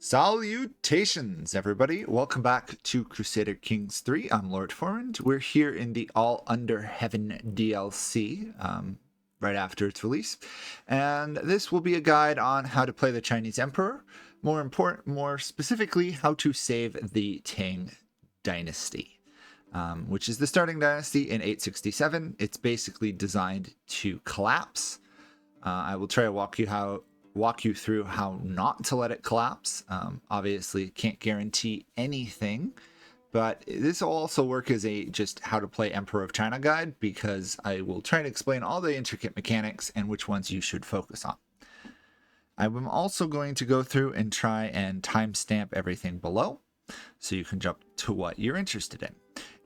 Salutations, everybody. Welcome back to Crusader Kings 3. I'm Lord Formand. We're here in the All Under Heaven DLC right after its release. And this will be a guide on how to play the Chinese Emperor. More specifically, how to save the Tang Dynasty, which is the starting dynasty in 867. It's basically designed to collapse. I will try to walk you through how not to let it collapse. Obviously, can't guarantee anything, but this will also work as a just how to play Emperor of China guide, because I will try to explain all the intricate mechanics and which ones you should focus on. I'm also going to go through and try and timestamp everything below so you can jump to what you're interested in.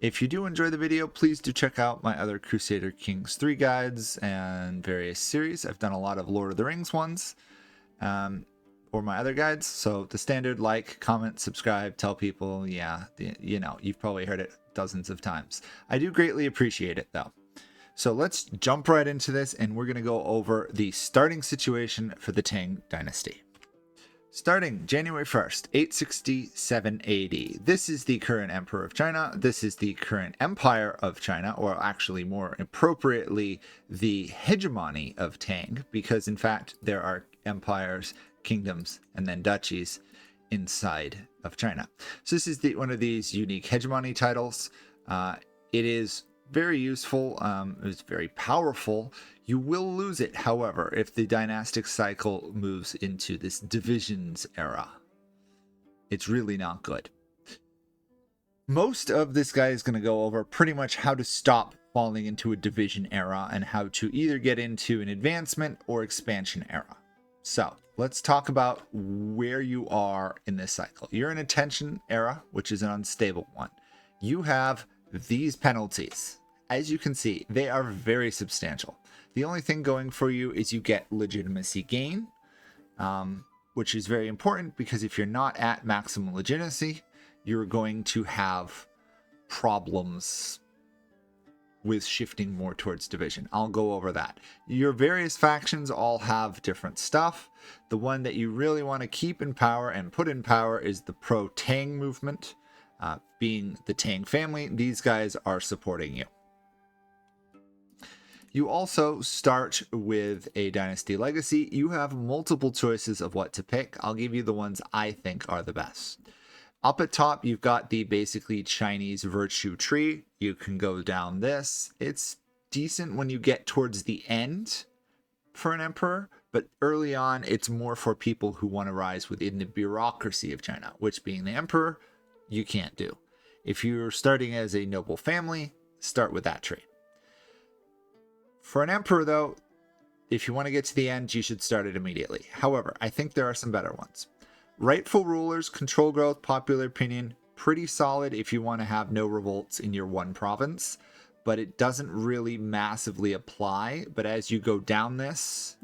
If you do enjoy the video, please do check out my other Crusader Kings 3 guides and various series. I've done a lot of Lord of the Rings ones, or my other guides. So the standard: like, comment, subscribe, tell people. Yeah, you've probably heard it dozens of times. I do greatly appreciate it, though. So let's jump right into this, and we're going to go over the starting situation for the Tang Dynasty. Starting January 1st, 867 AD. This is the current Emperor of China. This is the current Empire of China, or actually more appropriately, the hegemony of Tang, because in fact there are empires, kingdoms, and then duchies inside of China. So this is one of these unique hegemony titles. It is very useful. It's very powerful. You will lose it, however, if the dynastic cycle moves into this divisions era. It's really not good. Most of this guy is going to go over pretty much how to stop falling into a division era and how to either get into an advancement or expansion era. So let's talk about where you are in this cycle. You're in a tension era, which is an unstable one. You have these penalties. As you can see, they are very substantial. The only thing going for you is you get legitimacy gain, which is very important, because if you're not at maximum legitimacy, you're going to have problems with shifting more towards division. I'll go over that. Your various factions all have different stuff. The one that you really want to keep in power and put in power is the pro-Tang movement, being the Tang family. These guys are supporting you. You also start with a dynasty legacy. You have multiple choices of what to pick. I'll give you the ones I think are the best. Up at top, you've got the basically Chinese virtue tree. You can go down this. It's decent when you get towards the end for an emperor, but early on, it's more for people who want to rise within the bureaucracy of China, which, being the emperor, you can't do. If you're starting as a noble family, start with that tree. For an emperor, though, if you want to get to the end, you should start it immediately. However, I think there are some better ones. Rightful rulers, control growth, popular opinion, pretty solid if you want to have no revolts in your one province, but it doesn't really massively apply. But as you go down this,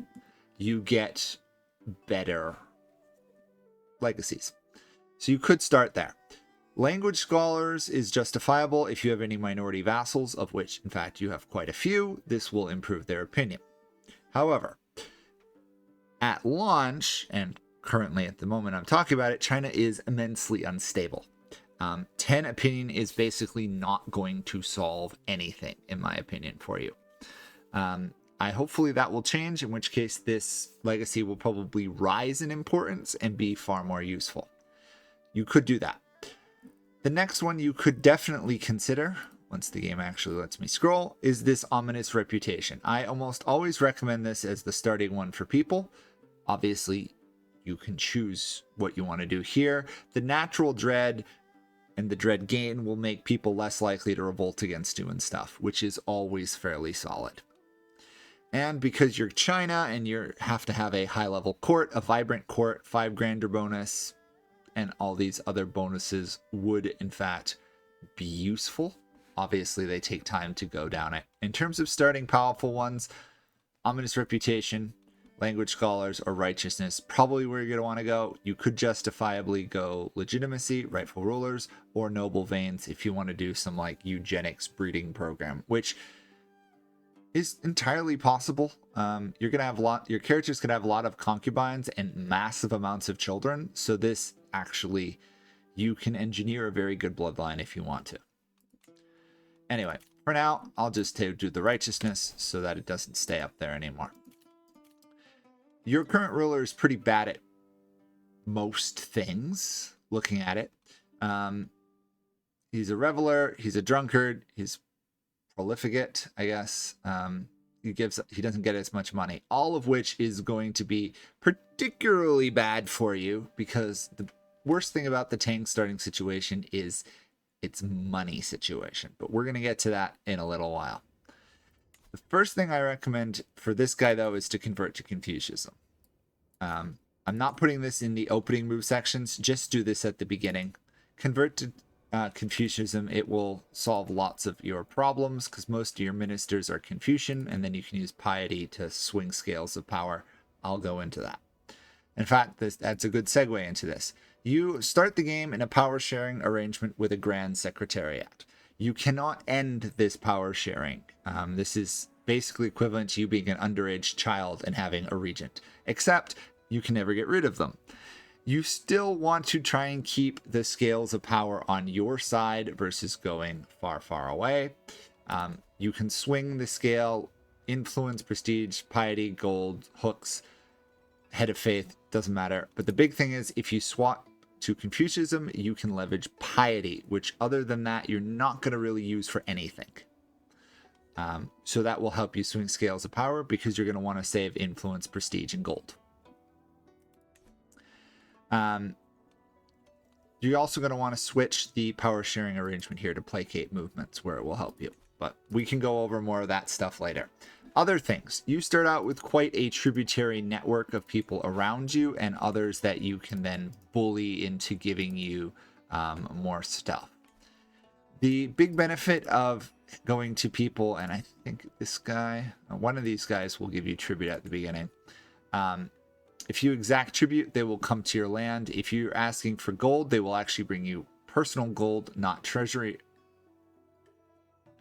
you get better legacies. So you could start there. Language scholars is justifiable if you have any minority vassals, of which, in fact, you have quite a few. This will improve their opinion. However, at launch, and currently at the moment I'm talking about it, China is immensely unstable. 10 opinion is basically not going to solve anything, in my opinion, for you. Hopefully that will change, in which case this legacy will probably rise in importance and be far more useful. You could do that. The next one you could definitely consider, once the game actually lets me scroll, is this ominous reputation. I almost always recommend this as the starting one for people. Obviously, you can choose what you want to do here. The natural dread and the dread gain will make people less likely to revolt against you and stuff, which is always fairly solid. And because you're China and you have to have a high-level court, a vibrant court, 5 grandeur bonus, and all these other bonuses would, in fact, be useful. Obviously, they take time to go down it. In terms of starting powerful ones, ominous reputation, language scholars, or righteousness, probably where you're going to want to go. You could justifiably go legitimacy, rightful rulers, or noble veins if you want to do some like eugenics breeding program, which is entirely possible. You're gonna have your character's gonna have a lot of concubines and massive amounts of children, so this actually, you can engineer a very good bloodline if you want to. Anyway, for now, I'll just do the righteousness so that it doesn't stay up there anymore. Your current ruler is pretty bad at most things, looking at it. He's a reveler, he's a drunkard, he's profligate, I guess. He doesn't get as much money, all of which is going to be particularly bad for you, because the worst thing about the Tang starting situation is its money situation. But we're going to get to that in a little while. The first thing I recommend for this guy, though, is to convert to Confucianism. I'm not putting this in the opening move sections. Just do this at the beginning. Convert to Confucianism. It will solve lots of your problems because most of your ministers are Confucian, and then you can use piety to swing scales of power. I'll go into that. In fact, that's a good segue into this. You start the game in a power sharing arrangement with a Grand Secretariat. You cannot end this power sharing. This is basically equivalent to you being an underage child and having a regent, except you can never get rid of them. You still want to try and keep the scales of power on your side versus going far, far away. You can swing the scale, influence, prestige, piety, gold, hooks, head of faith, doesn't matter. But the big thing is, if you swap to Confucianism, you can leverage piety, which other than that, you're not going to really use for anything. So that will help you swing scales of power because you're going to want to save influence, prestige, and gold. You're also going to want to switch the power sharing arrangement here to placate movements where it will help you. But we can go over more of that stuff later. Other things. You start out with quite a tributary network of people around you and others that you can then bully into giving you more stuff. The big benefit of going to people, and I think this guy, one of these guys will give you tribute at the beginning. If you exact tribute, they will come to your land. If you're asking for gold, they will actually bring you personal gold, not treasury.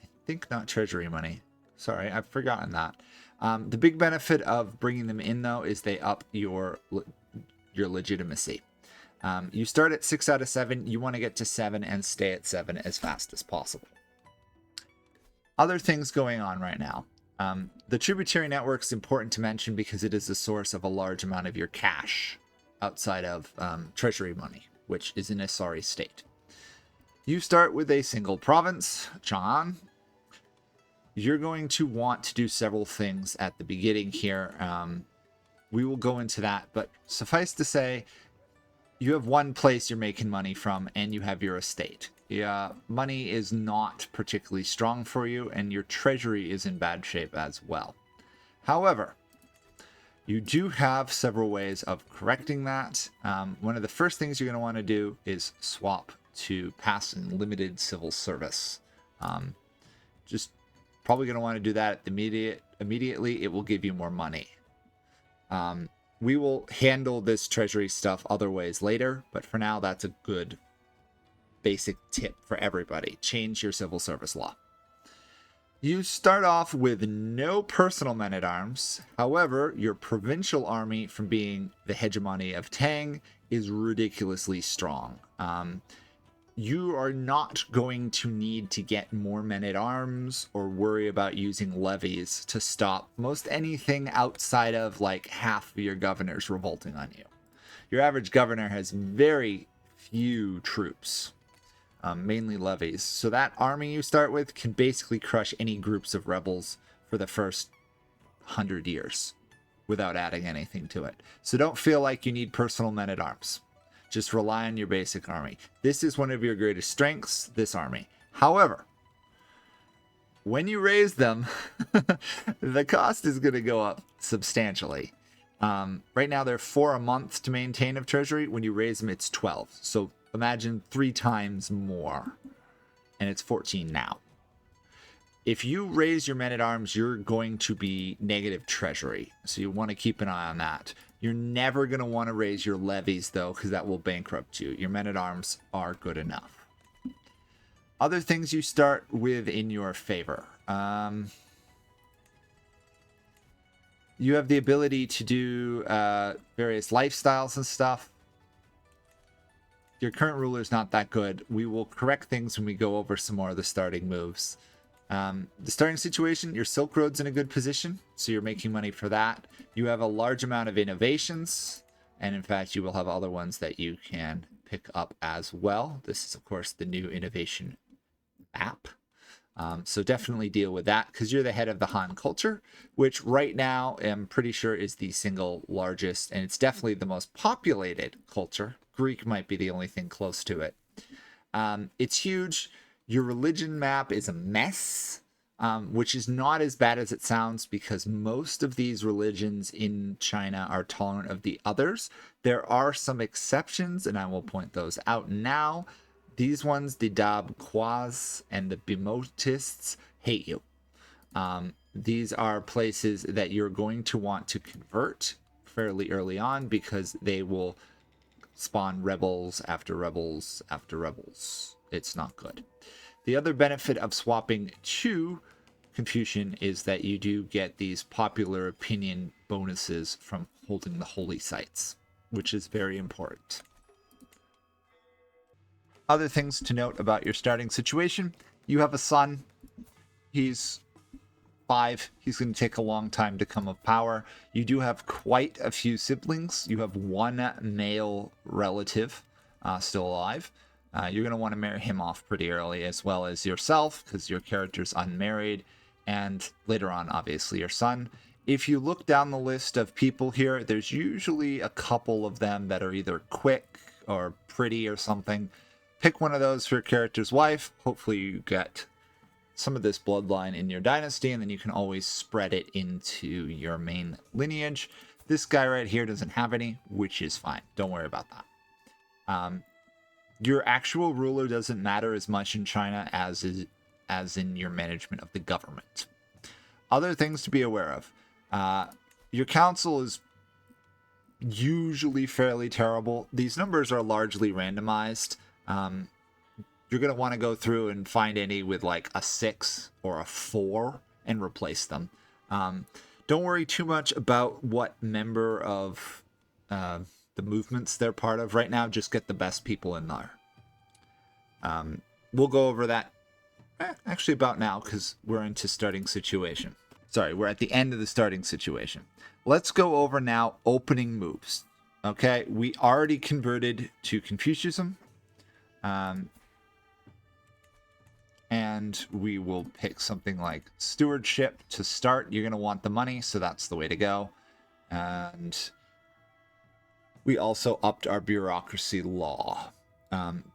I think not treasury money. Sorry, I've forgotten that. The big benefit of bringing them in, though, is they up your legitimacy. You start at 6 out of 7. You want to get to 7 and stay at 7 as fast as possible. Other things going on right now. The tributary network is important to mention because it is the source of a large amount of your cash outside of treasury money, which is in a sorry state. You start with a single province, Chang'an. You're going to want to do several things at the beginning here. We will go into that, but suffice to say, you have one place you're making money from, and you have your estate. Yeah, money is not particularly strong for you, and your treasury is in bad shape as well. However, you do have several ways of correcting that. One of the first things you're going to want to do is swap to passing limited civil service. Just probably going to want to do that immediately. It will give you more money. We will handle this treasury stuff other ways later, but for now, that's a good basic tip for everybody. Change your civil service law. You start off with no personal men-at-arms. However, your provincial army, from being the hegemony of Tang, is ridiculously strong. You are not going to need to get more men-at-arms or worry about using levies to stop most anything outside of like half of your governors revolting on you. Your average governor has very few troops, mainly levies. So that army you start with can basically crush any groups of rebels for the first 100 years without adding anything to it. So don't feel like you need personal men-at-arms. Just rely on your basic army. This is one of your greatest strengths, this army. However, when you raise them, the cost is going to go up substantially. Right now, they're 4 a month to maintain of treasury. When you raise them, it's 12. So imagine 3 times more. And it's 14 now. If you raise your men-at-arms, you're going to be negative treasury. So you want to keep an eye on that. You're never going to want to raise your levies, though, because that will bankrupt you. Your men-at-arms are good enough. Other things you start with in your favor. You have the ability to do various lifestyles and stuff. your current ruler is not that good. We will correct things when we go over some more of the starting moves. The starting situation, your Silk Road's in a good position, so you're making money for that. You have a large amount of innovations, and in fact, you will have other ones that you can pick up as well. This is, of course, the new innovation map. So definitely deal with that because you're the head of the Han culture, which right now I'm pretty sure is the single largest, and it's definitely the most populated culture. Greek might be the only thing close to it. It's huge. Your religion map is a mess, which is not as bad as it sounds because most of these religions in China are tolerant of the others. There are some exceptions, and I will point those out now. These ones, the Dab Quas and the Bimotists, hate you. These are places that you're going to want to convert fairly early on because they will spawn rebels after rebels after rebels. It's not good. The other benefit of swapping to Confucian is that you do get these popular opinion bonuses from holding the holy sites, which is very important. Other things to note about your starting situation. You have a son. He's 5. He's going to take a long time to come of power. You do have quite a few siblings. You have one male relative still alive. You're going to want to marry him off pretty early, as well as yourself, because your character's unmarried. And later on, obviously, your son. If you look down the list of people here, there's usually a couple of them that are either quick or pretty or something. Pick one of those for your character's wife. Hopefully you get some of this bloodline in your dynasty, and then you can always spread it into your main lineage. This guy right here doesn't have any, which is fine. Don't worry about that. Your actual ruler doesn't matter as much in China as in your management of the government. Other things to be aware of. Your council is usually fairly terrible. These numbers are largely randomized. You're going to want to go through and find any with like a 6 or a 4 and replace them. Don't worry too much about what member of the movements they're part of right now. Just get the best people in there. We'll go over that actually about now because we're into starting situation. Sorry, we're at the end of the starting situation. Let's go over now opening moves. Okay, we already converted to Confucianism. And we will pick something like stewardship to start. You're going to want the money, so that's the way to go. And we also upped our bureaucracy law.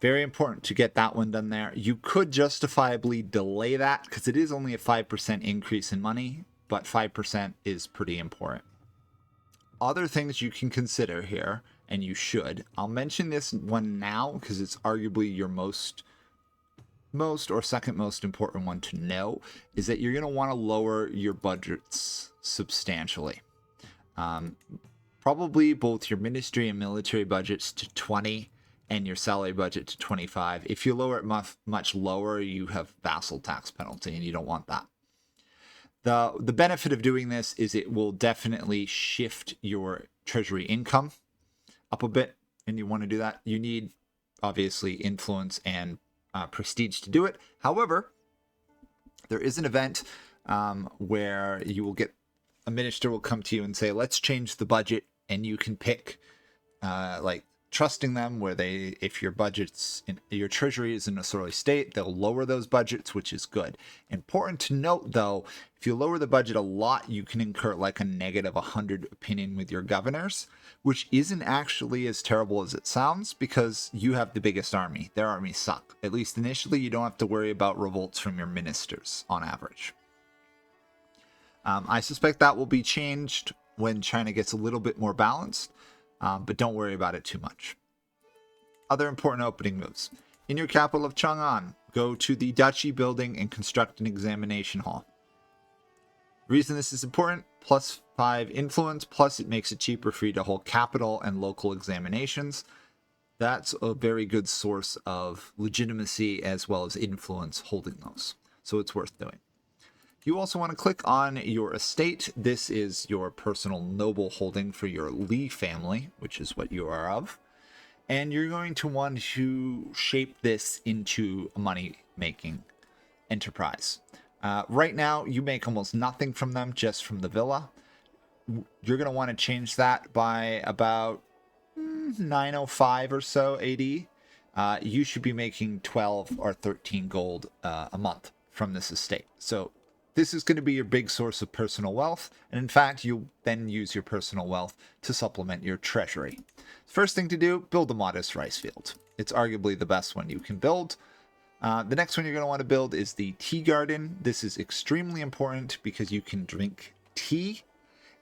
Very important to get that one done there. You could justifiably delay that because it is only a 5% increase in money, but 5% is pretty important. Other things you can consider here, and you should. I'll mention this one now because it's arguably your most or second most important one to know, is that you're going to want to lower your budgets substantially. Probably both your ministry and military budgets to 20 and your salary budget to 25. If you lower it much lower, you have vassal tax penalty, and you don't want that. The benefit of doing this is it will definitely shift your treasury income up a bit, and you want to do that. You need, obviously, influence and prestige to do it. However, there is an event where you will get a minister will come to you and say, let's change the budget, and you can pick like trusting them where they, if your budget's in your treasury is in a sorry state, they'll lower those budgets, which is good. Important to note though, if you lower the budget a lot, you can incur like a negative 100 opinion with your governors, which isn't actually as terrible as it sounds because you have the biggest army. Their armies suck. At least initially, you don't have to worry about revolts from your ministers on average. I suspect that will be changed when China gets a little bit more balanced, but don't worry about it too much. Other important opening moves. In your capital of Chang'an, go to the duchy building and construct an examination hall. The reason this is important, +5 influence, plus it makes it cheaper for you to hold capital and local examinations. That's a very good source of legitimacy as well as influence holding those. So it's worth doing. You also want to click on your estate. This is your personal noble holding for your Li family, which is what you are of. And you're going to want to shape this into a money-making enterprise. Right now, you make almost nothing from them, just from the villa. You're going to want to change that by about 905 or so AD. You should be making 12 or 13 gold a month from this estate. So this is going to be your big source of personal wealth. And in fact, you'll then use your personal wealth to supplement your treasury. First thing to do, build a modest rice field. It's arguably the best one you can build. The next one you're going to want to build is the tea garden. This is extremely important because you can drink tea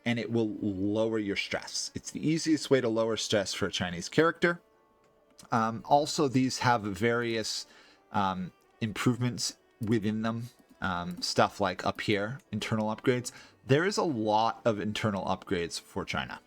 and it will lower your stress. It's the easiest way to lower stress for a Chinese character. Also, these have various improvements within them. Stuff like up here, internal upgrades. There is a lot of internal upgrades for China.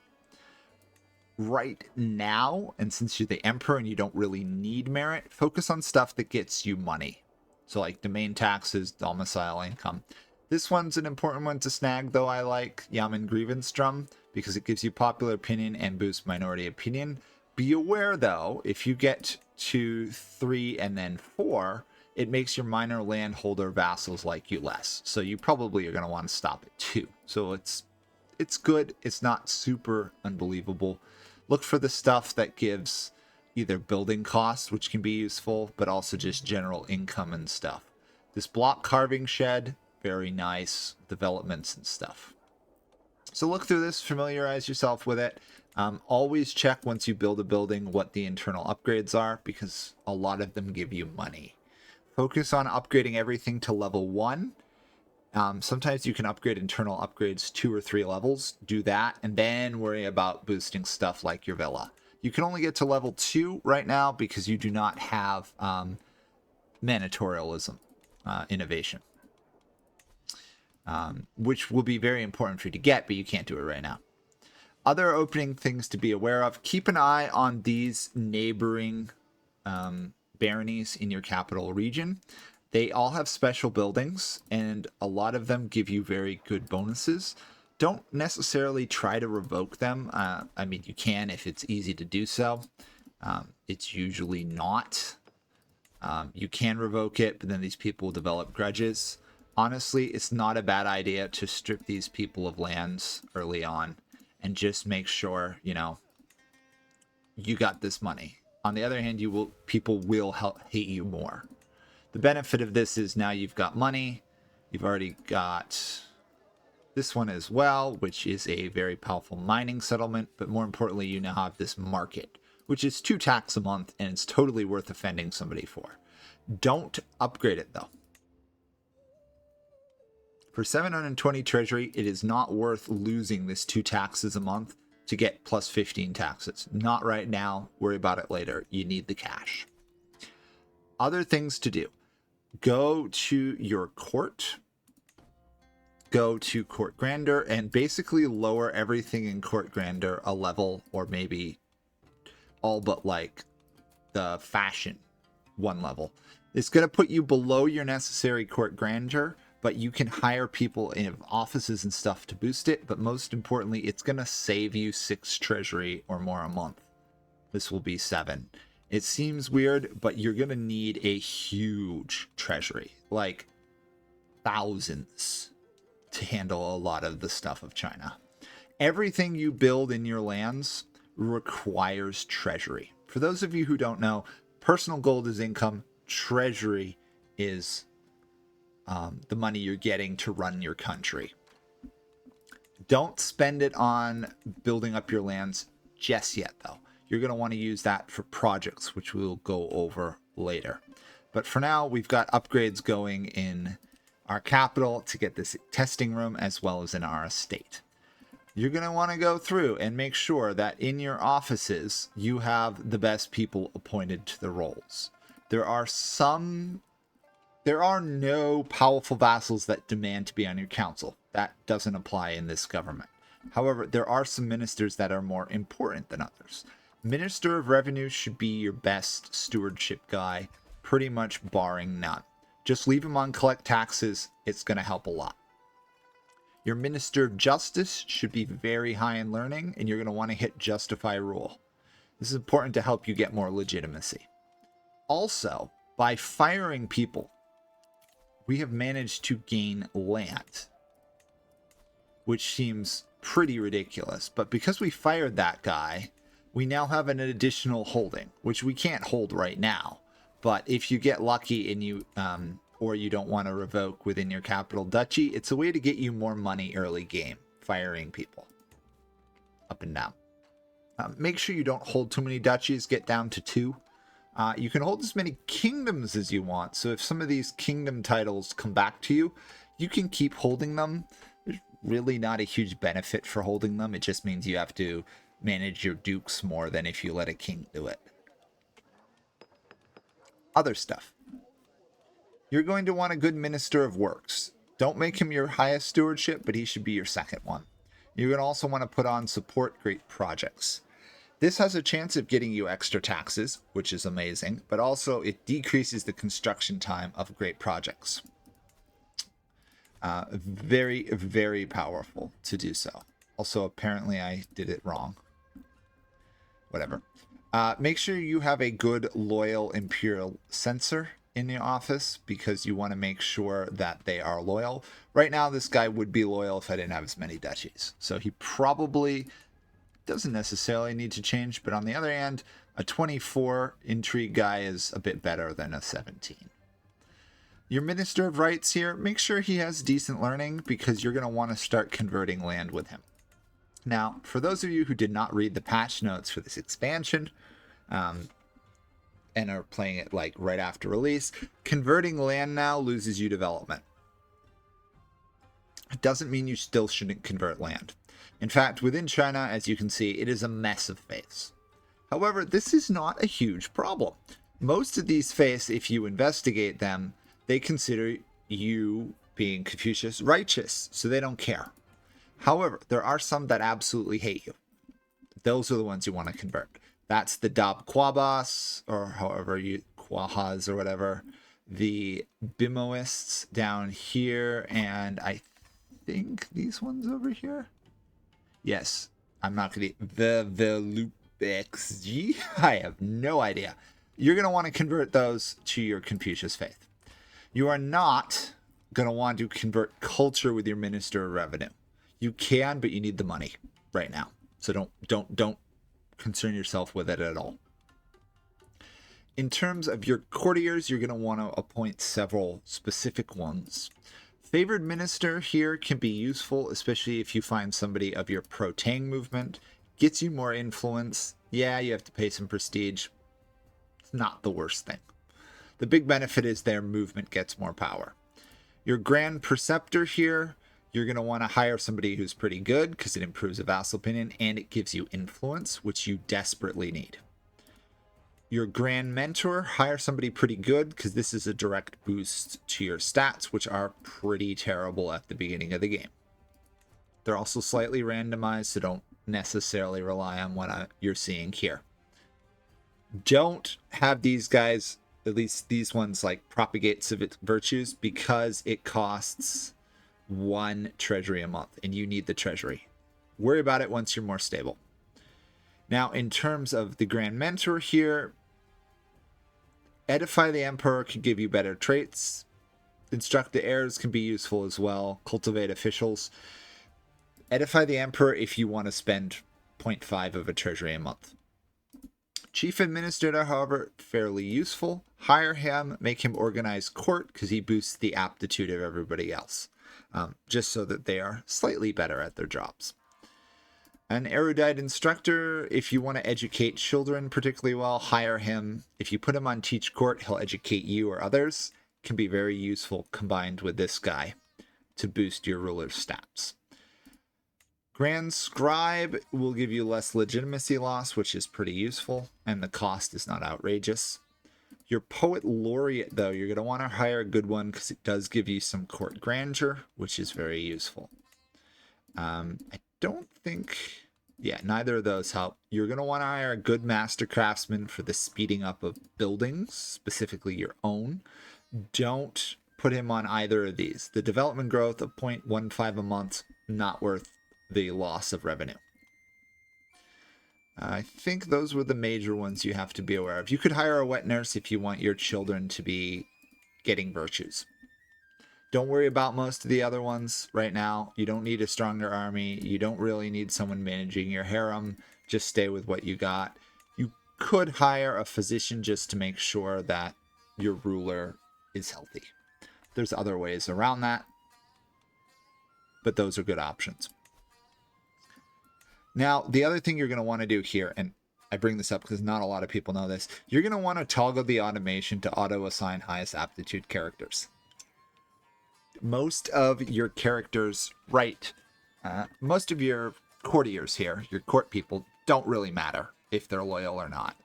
Right now, and since you're the emperor and you don't really need merit, focus on stuff that gets you money. So like domain taxes, domicile income. This one's an important one to snag, though. I like Yamen Grievance Drum because it gives you popular opinion and boosts minority opinion. Be aware, though, if you get to 3 and then 4, it makes your minor landholder vassals like you less. So you probably are going to want to stop at 2. So it's good. It's not super unbelievable. Look for the stuff that gives either building costs, which can be useful, but also just general income and stuff. This block carving shed, very nice developments and stuff. So look through this, familiarize yourself with it. Always check once you build a building what the internal upgrades are, because a lot of them give you money. Focus on upgrading everything to level 1. Sometimes you can upgrade internal upgrades 2 or 3 levels. Do that, and then worry about boosting stuff like your villa. You can only get to level 2 right now because you do not have mandatorialism innovation. Which will be very important for you to get, but you can't do it right now. Other opening things to be aware of. Keep an eye on these neighboring baronies in your capital region. They all have special buildings, and a lot of them give you very good bonuses. Don't necessarily try to revoke them. I mean, you can if it's easy to do so. It's usually not. You can revoke it, but then these people will develop grudges. Honestly, it's not a bad idea to strip these people of lands early on and just make sure, you know, you got this money. On the other hand, people will hate you more. The benefit of this is now you've got money. You've already got this one as well, which is a very powerful mining settlement. But more importantly, you now have this market, which is 2 tax a month, and it's totally worth offending somebody for. Don't upgrade it, though. For 720 treasury, it is not worth losing this 2 taxes a month to get plus 15 taxes. Not right now. Worry about it later. You need the cash. Other things to do. Go to your court. Go to court grandeur and basically lower everything in court grandeur a level, or maybe all but like the fashion 1 level. It's going to put you below your necessary court grandeur, but you can hire people in offices and stuff to boost it. But most importantly, it's going to save you 6 treasury or more a month. This will be 7. It seems weird, but you're going to need a huge treasury, like thousands, to handle a lot of the stuff of China. Everything you build in your lands requires treasury. For those of you who don't know, personal gold is income. Treasury is the money you're getting to run your country. Don't spend it on building up your lands just yet, though. You're going to want to use that for projects, which we'll go over later. But for now, we've got upgrades going in our capital to get this testing room, as well as in our estate. You're going to want to go through and make sure that in your offices, you have the best people appointed to the roles. There are no powerful vassals that demand to be on your council. That doesn't apply in this government. However, there are some ministers that are more important than others. Minister of Revenue should be your best stewardship guy, pretty much barring none. Just leave him on collect taxes. It's going to help a lot. Your Minister of Justice should be very high in learning, and you're going to want to hit justify rule. This is important to help you get more legitimacy. Also, by firing people, we have managed to gain land, which seems pretty ridiculous. But because we fired that guy, we now have an additional holding, which we can't hold right now. But if you get lucky and you, or you don't want to revoke within your capital duchy, it's a way to get you more money early game, firing people up and down. Make sure you don't hold too many duchies, get down to 2. You can hold as many kingdoms as you want. So if some of these kingdom titles come back to you, you can keep holding them. There's really not a huge benefit for holding them. It just means you have to manage your dukes more than if you let a king do it. Other stuff. You're going to want a good minister of works. Don't make him your highest stewardship, but he should be your second one. You're going to also want to put on support great projects. This has a chance of getting you extra taxes, which is amazing, but also it decreases the construction time of great projects. Very, very powerful to do so. Also, apparently I did it wrong. Whatever. Make sure you have a good, loyal imperial censor in your office because you want to make sure that they are loyal. Right now, this guy would be loyal if I didn't have as many duchies. So he probably doesn't necessarily need to change, but on the other hand, a 24 intrigue guy is a bit better than a 17. Your Minister of Rights here, make sure he has decent learning because you're going to want to start converting land with him. Now, for those of you who did not read the patch notes for this expansion, and are playing it like right after release, converting land now loses you development. It doesn't mean you still shouldn't convert land. In fact, within China, as you can see, it is a mess of faiths. However, this is not a huge problem. Most of these faiths, if you investigate them, they consider you being Confucius righteous, so they don't care. However, there are some that absolutely hate you. Those are the ones you want to convert. That's the Dab Quabas, or however you, Quahas or whatever. The Bimoists down here, and I think these ones over here. Yes, I'm not going to... The Velupexg? I have no idea. You're going to want to convert those to your Confucius faith. You are not going to want to convert culture with your Minister of Revenue. You can, but you need the money right now. So don't concern yourself with it at all. In terms of your courtiers, you're going to want to appoint several specific ones. Favored minister here can be useful, especially if you find somebody of your pro-Tang movement. Gets you more influence. Yeah, you have to pay some prestige. It's not the worst thing. The big benefit is their movement gets more power. Your Grand Preceptor here, you're going to want to hire somebody who's pretty good because it improves a vassal opinion and it gives you influence, which you desperately need. Your Grand Mentor, hire somebody pretty good because this is a direct boost to your stats, which are pretty terrible at the beginning of the game. They're also slightly randomized, so don't necessarily rely on what you're seeing here. Don't have these guys, at least these ones, like propagate civic virtues because it costs 1 treasury a month and you need the treasury. Worry about it once you're more stable. Now, in terms of the Grand Mentor here, Edify the Emperor can give you better traits. Instruct the heirs can be useful as well. Cultivate officials. Edify the Emperor if you want to spend 0.5 of a treasury a month. Chief Administrator, however, fairly useful. Hire him, make him organize court because he boosts the aptitude of everybody else. Just so that they are slightly better at their jobs. An erudite instructor, if you want to educate children particularly well, hire him. If you put him on teach court, he'll educate you or others. Can be very useful combined with this guy to boost your ruler's stats. Grand Scribe will give you less legitimacy loss, which is pretty useful, and the cost is not outrageous. Your Poet Laureate, though, you're going to want to hire a good one because it does give you some court grandeur, which is very useful. I don't think... Yeah, neither of those help. You're going to want to hire a good master craftsman for the speeding up of buildings, specifically your own. Don't put him on either of these. The development growth of 0.15 a month, not worth the loss of revenue. I think those were the major ones you have to be aware of. You could hire a wet nurse if you want your children to be getting virtues. Don't worry about most of the other ones right now. You don't need a stronger army. You don't really need someone managing your harem. Just stay with what you got. You could hire a physician just to make sure that your ruler is healthy. There's other ways around that, but those are good options. Now, the other thing you're going to want to do here, and I bring this up because not a lot of people know this, you're going to want to toggle the automation to auto-assign highest aptitude characters. Most of your characters, most of your courtiers here, your court people, don't really matter if they're loyal or not,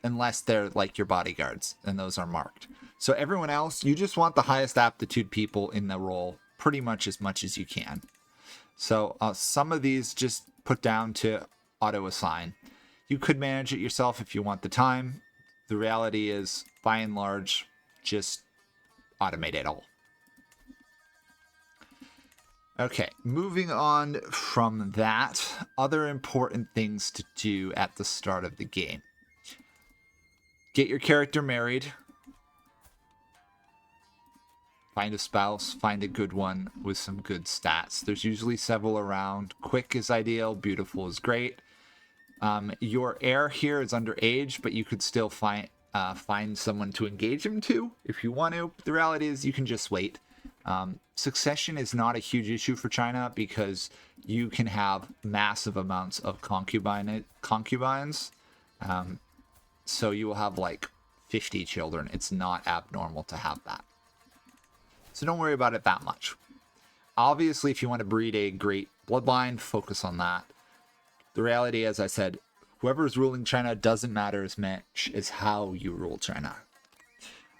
unless they're like your bodyguards, and those are marked. So everyone else, you just want the highest aptitude people in the role pretty much as you can. So some of these just put down to auto-assign. You could manage it yourself if you want the time. The reality is, by and large, just automate it all. Okay, moving on from that, other important things to do at the start of the game. Get your character married. Find a spouse, find a good one with some good stats. There's usually several around. Quick is ideal, beautiful is great. Your heir here is underage, but you could still find someone to engage him to if you want to. The reality is you can just wait. Succession is not a huge issue for China because you can have massive amounts of concubines. So you will have like 50 children. It's not abnormal to have that. So don't worry about it that much. Obviously, if you want to breed a great bloodline, focus on that. The reality, as I said, whoever's ruling China doesn't matter as much as how you rule China.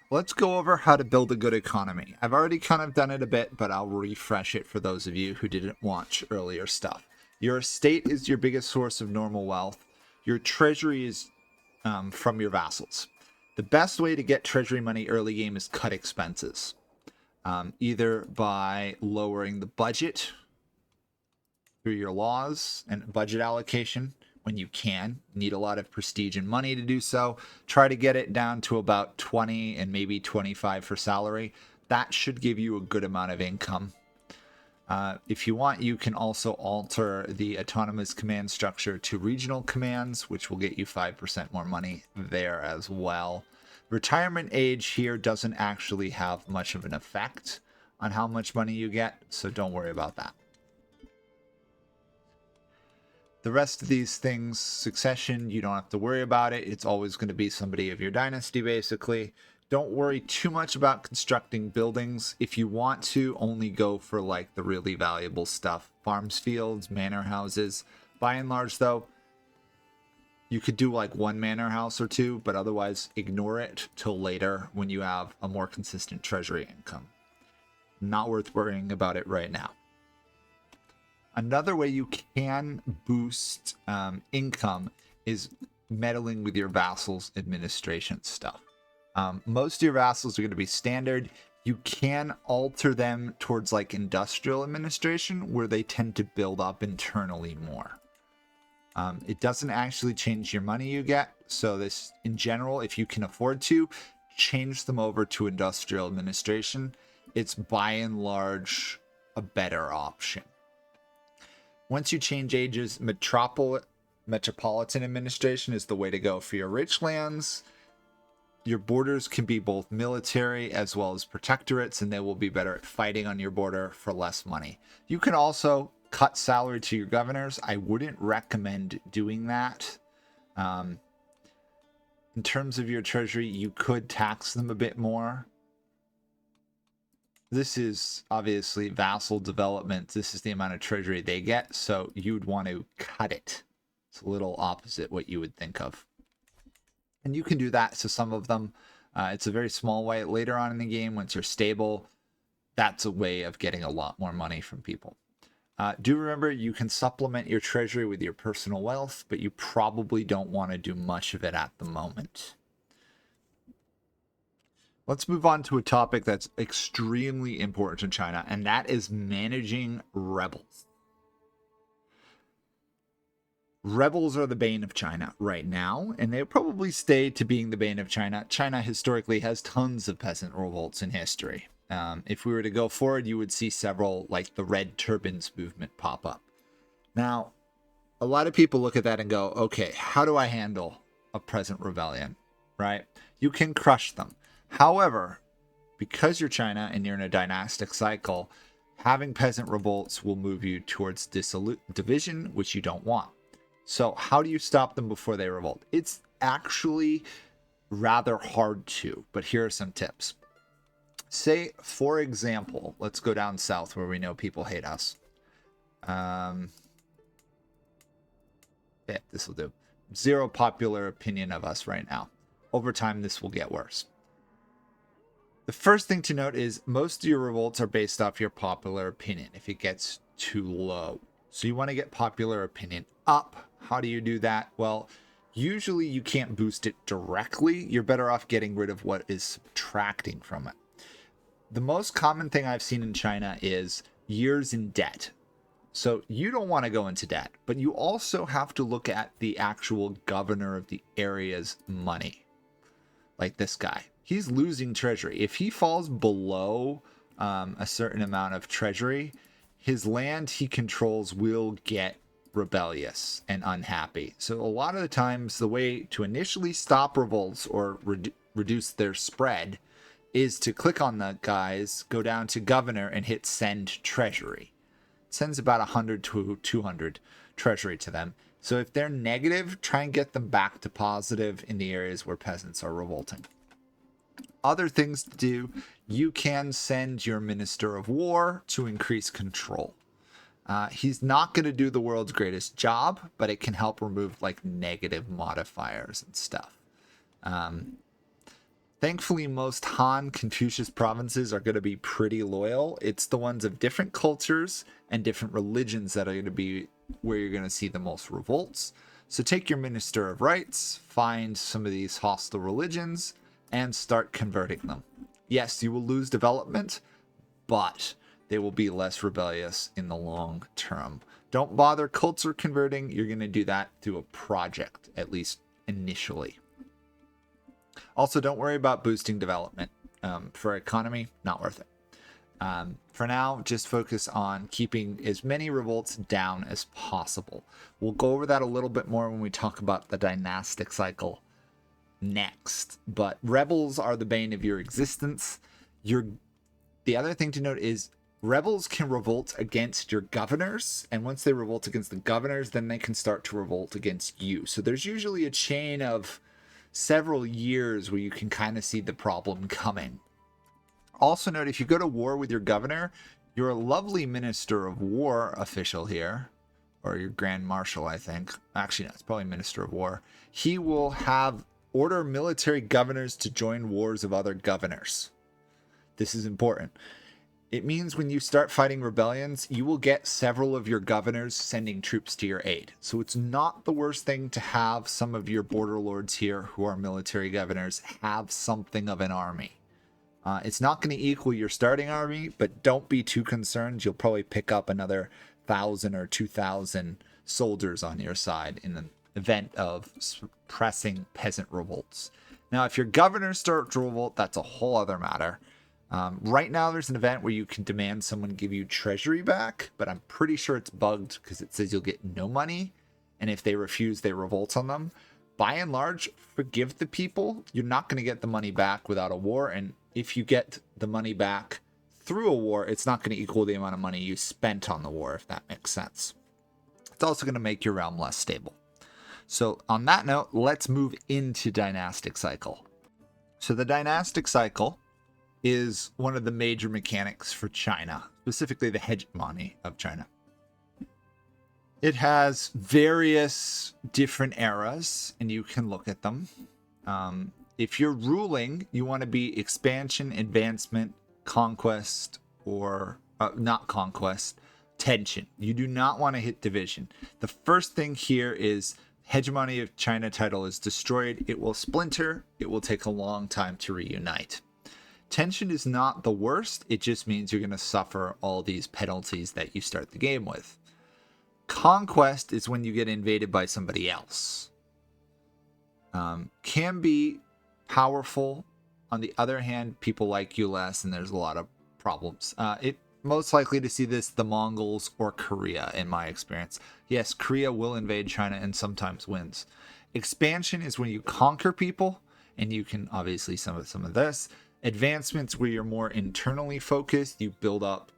Let's go over how to build a good economy. I've already kind of done it a bit, but I'll refresh it for those of you who didn't watch earlier stuff. Your estate is your biggest source of normal wealth. Your treasury is from your vassals. The best way to get treasury money early game is cut expenses. Either by lowering the budget through your laws and budget allocation when you can. Need a lot of prestige and money to do so. Try to get it down to about 20 and maybe 25 for salary. That should give you a good amount of income. If you want, you can also alter the autonomous command structure to regional commands, which will get you 5% more money there as well. Retirement age here doesn't actually have much of an effect on how much money you get, so don't worry about that. The rest of these things, succession, you don't have to worry about it. It's always going to be somebody of your dynasty, basically. Don't worry too much about constructing buildings. If you want to, only go for like the really valuable stuff. Farms, fields, manor houses. By and large, though, you could do like one manor house or two, but otherwise ignore it till later when you have a more consistent treasury income. Not worth worrying about it right now. Another way you can boost income is meddling with your vassals' administration stuff. Most of your vassals are going to be standard. You can alter them towards like industrial administration where they tend to build up internally more. It doesn't actually change your money you get. So this, in general, if you can afford to, change them over to industrial administration. It's by and large a better option. Once you change ages, metropolitan administration is the way to go for your rich lands. Your borders can be both military as well as protectorates, and they will be better at fighting on your border for less money. You can also cut salary to your governors. I wouldn't recommend doing that. In terms of your treasury, you could tax them a bit more. This is obviously vassal development. This is the amount of treasury they get, so you'd want to cut it. It's a little opposite what you would think of. And you can do that to some of them. It's a very small way. Later on in the game, once you're stable, that's a way of getting a lot more money from people. Do remember, you can supplement your treasury with your personal wealth, but you probably don't want to do much of it at the moment. Let's move on to a topic that's extremely important in China, and that is managing rebels. Rebels are the bane of China right now, and they'll probably stay to being the bane of China. China historically has tons of peasant revolts in history. If we were to go forward, you would see several, like the Red Turbans movement, pop up. Now, a lot of people look at that and go, okay, how do I handle a peasant rebellion, right? You can crush them. However, because you're China and you're in a dynastic cycle, having peasant revolts will move you towards division, which you don't want. So how do you stop them before they revolt? It's actually rather hard to, but here are some tips. Say, for example, let's go down south where we know people hate us. Yeah, this will do. Zero popular opinion of us right now. Over time, this will get worse. The first thing to note is most of your revolts are based off your popular opinion if it gets too low. So you want to get popular opinion up. How do you do that? Well, usually you can't boost it directly. You're better off getting rid of what is subtracting from it. The most common thing I've seen in China is years in debt. So you don't want to go into debt, but you also have to look at the actual governor of the area's money. Like this guy. He's losing treasury. If he falls below a certain amount of treasury, his land he controls will get rebellious and unhappy. So a lot of the times the way to initially stop revolts or reduce their spread is to click on the guys, go down to governor and hit send treasury. It sends about 100 to 200 treasury to them. So if they're negative, try and get them back to positive in the areas where peasants are revolting. Other things to do, you can send your Minister of War to increase control. He's not going to do the world's greatest job, but it can help remove like negative modifiers and stuff. Thankfully, most Han Confucius provinces are going to be pretty loyal. It's the ones of different cultures and different religions that are going to be where you're going to see the most revolts. So take your Minister of Rights, find some of these hostile religions, and start converting them. Yes, you will lose development, but they will be less rebellious in the long term. Don't bother culture converting. You're going to do that through a project, at least initially. Also, don't worry about boosting development. For economy, not worth it. For now, just focus on keeping as many revolts down as possible. We'll go over that a little bit more when we talk about the dynastic cycle next. But rebels are the bane of your existence. The other thing to note is rebels can revolt against your governors, and once they revolt against the governors, then they can start to revolt against you. So there's usually a chain of several years where you can kind of see the problem coming. Also note, if you go to war with your governor, your lovely Minister of War official here, or your Grand Marshal, I think. Actually, no, it's probably Minister of War. He will have order military governors to join wars of other governors. This is important. It means when you start fighting rebellions, you will get several of your governors sending troops to your aid. So it's not the worst thing to have some of your border lords here who are military governors have something of an army. It's not going to equal your starting army, but don't be too concerned. You'll probably pick up another 1,000 or 2,000 soldiers on your side in the event of suppressing peasant revolts. Now, if your governors start to revolt, that's a whole other matter. Right now, there's an event where you can demand someone give you treasury back, but I'm pretty sure it's bugged because it says you'll get no money, and if they refuse, they revolt on them. By and large, forgive the people. You're not going to get the money back without a war, and if you get the money back through a war, it's not going to equal the amount of money you spent on the war, if that makes sense. It's also going to make your realm less stable. So on that note, let's move into dynastic cycle. So the dynastic cycle is one of the major mechanics for China, specifically the hegemony of China. It has various different eras, and you can look at them. If you're ruling, you want to be expansion, advancement, conquest, or not conquest, tension. You do not want to hit division. The first thing here is hegemony of China title is destroyed. It will splinter. It will take a long time to reunite. Tension is not the worst. It just means you're going to suffer all these penalties that you start the game with. Conquest is when you get invaded by somebody else. Can be powerful. On the other hand, people like you less, and there's a lot of problems. It most likely to see this the Mongols or Korea, in my experience. Yes, Korea will invade China and sometimes wins. Expansion is when you conquer people, and you can obviously some of this. Advancements where you're more internally focused, you build up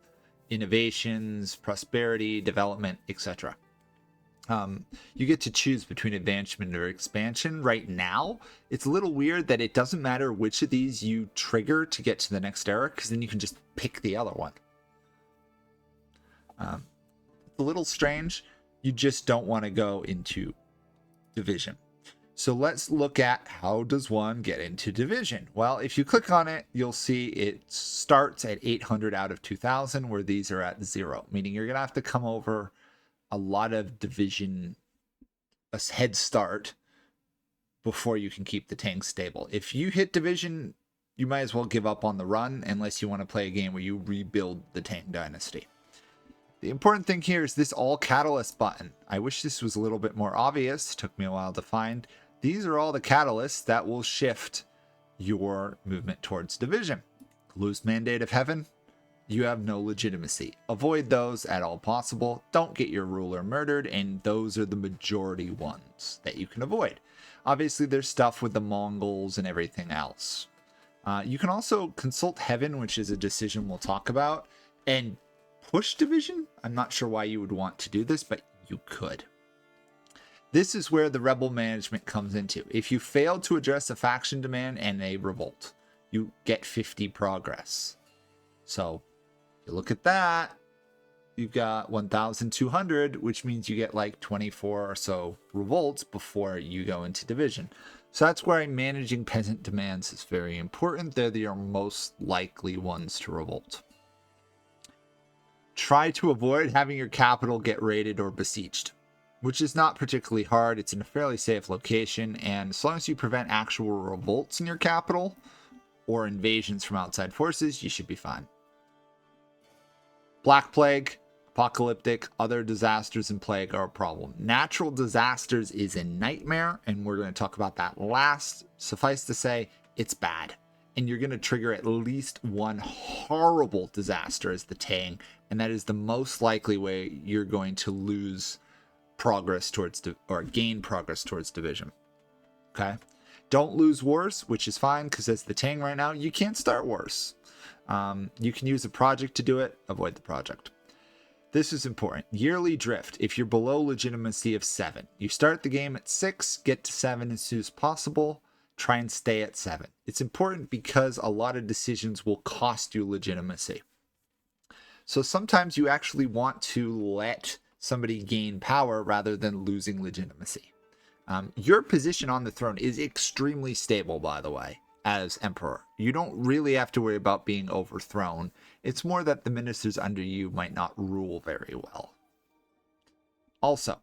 innovations, prosperity, development, etc. You get to choose between advancement or expansion. Right now, it's a little weird that it doesn't matter which of these you trigger to get to the next era, because then you can just pick the other one. It's a little strange. You just don't want to go into division. So let's look at how does one get into division. Well, if you click on it, you'll see it starts at 800 out of 2000, where these are at 0, meaning you're going to have to come over a lot of division, a head start, before you can keep the Tang stable. If you hit division, you might as well give up on the run, unless you want to play a game where you rebuild the Tang dynasty. The important thing here is this all catalyst button. I wish this was a little bit more obvious. It took me a while to find. These are all the catalysts that will shift your movement towards division. Lose Mandate of Heaven, you have no legitimacy. Avoid those at all possible. Don't get your ruler murdered, and those are the majority ones that you can avoid. Obviously, there's stuff with the Mongols and everything else. You can also consult Heaven, which is a decision we'll talk about, and push division. I'm not sure why you would want to do this, but you could. This is where the rebel management comes into. If you fail to address a faction demand and a revolt, you get 50 progress. So you look at that, you've got 1,200, which means you get like 24 or so revolts before you go into division. So that's why managing peasant demands is very important. They're the most likely ones to revolt. Try to avoid having your capital get raided or besieged, which is not particularly hard. It's in a fairly safe location, and as long as you prevent actual revolts in your capital or invasions from outside forces, you should be fine. Black Plague, apocalyptic, other disasters and plague are a problem. Natural disasters is a nightmare, and we're going to talk about that last. Suffice to say, it's bad. And you're going to trigger at least one horrible disaster as the Tang, and that is the most likely way you're going to lose progress towards or gain progress towards division. Okay, don't lose wars, which is fine, because as the Tang right now, you can't start wars. You can use a project to do it. Avoid the project. This is important. Yearly drift. If you're below legitimacy of 7, you start the game at 6, get to 7 as soon as possible. Try and stay at 7. It's important because a lot of decisions will cost you legitimacy. So sometimes you actually want to let somebody gain power rather than losing legitimacy. Your position on the throne is extremely stable, by the way, as emperor. You don't really have to worry about being overthrown. It's more that the ministers under you might not rule very well. Also,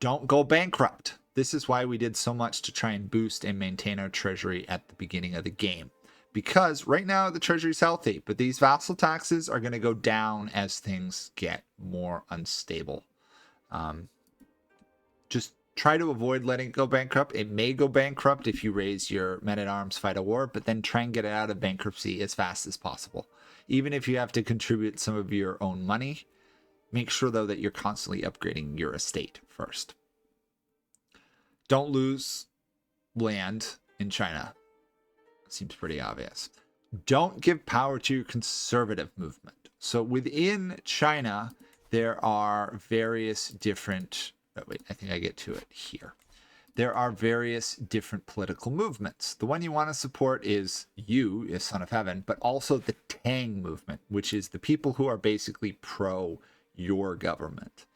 don't go bankrupt. This is why we did so much to try and boost and maintain our treasury at the beginning of the game. Because right now the treasury is healthy, but these vassal taxes are going to go down as things get more unstable. Just try to avoid letting it go bankrupt. It may go bankrupt if you raise your men-at-arms, fight a war, but then try and get it out of bankruptcy as fast as possible. Even if you have to contribute some of your own money, make sure though that you're constantly upgrading your estate first. Don't lose land in China. Seems pretty obvious. Don't give power to your conservative movement. So within China, there are various different... Oh, wait, I think I get to it here. There are various different political movements. The one you want to support is you, as Son of Heaven, but also the Tang movement, which is the people who are basically pro your government.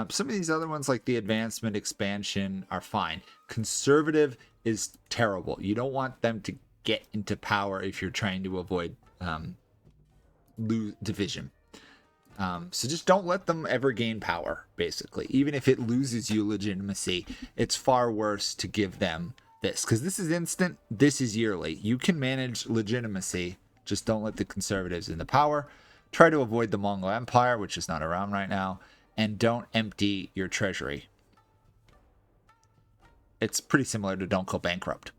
Some of these other ones, like the advancement, expansion, are fine. Conservative is terrible. You don't want them to get into power if you're trying to avoid division. So just don't let them ever gain power, basically. Even if it loses you legitimacy, it's far worse to give them this. Because this is instant, this is yearly. You can manage legitimacy, just don't let the conservatives in the power. Try to avoid the Mongol Empire, which is not around right now. and don't empty your treasury. It's pretty similar to don't go bankrupt.